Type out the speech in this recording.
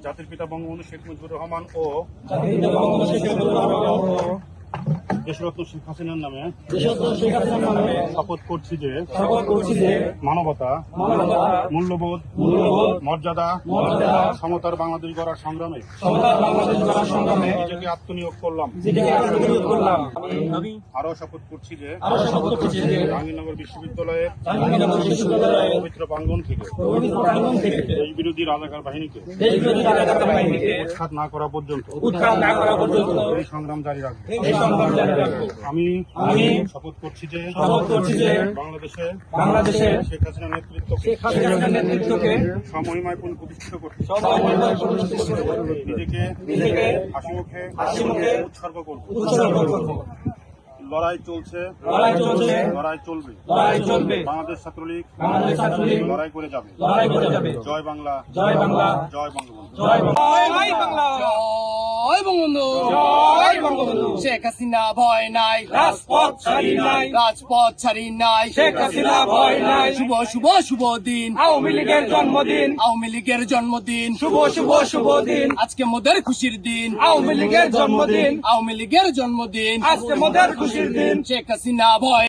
জাতির পিতা বঙ্গবন্ধু শেখ মুজিবুর রহমান ও দেশরত্ন শেখ হাসিনার নামে শপথ করছি যে মানবতা, মূল্যবোধ, মর্যাদা, সমতার বাংলাদেশ গড়ার সংগ্রামে নিজেকে আত্মনিয়োগ করলাম। আমি আরো শপথ করছি যে জাহাঙ্গীরনগর বিশ্ববিদ্যালয়ের পবিত্র প্রাঙ্গণ থেকে দেশ বিরোধী রাজাকার বাহিনীকে উৎখাত না করা পর্যন্ত এই সংগ্রাম জারি রাখবো। আমি শপথ করছি যে বাংলাদেশে শেখ হাসিনার নেতৃত্বকে সমহিমায় প্রতিষ্ঠিত করতে নিজেকে হাসি মুখে উৎসর্গ করব। লড়াই চলছে, লড়াই চলবে। বাংলাদেশ ছাত্রলীগ লড়াই করে যাবে। জয় বাংলা, জয় বাংলা, জয় বঙ্গবন্ধু, জয় বাংলা, জয় বঙ্গবন্ধু, জয় বঙ্গবন্ধু। শেখ হাসিনা ভয় নাই, রাজপথ ছাড়ি নাই, রাজপথ ছাড়ি নাই। শেখ হাসিনা ভয় নাই। শুভ শুভ শুভ দিন, আওয়ামী লীগের জন্মদিন, আওয়ামী লীগের জন্মদিন। শুভ শুভ শুভ দিন, আজকে মোদের খুশির দিন, আওয়ামী লীগের জন্মদিন, আওয়ামী লীগের জন্মদিন। আজকে মোদের খুশির দিন। শেখ হাসিনা ভয়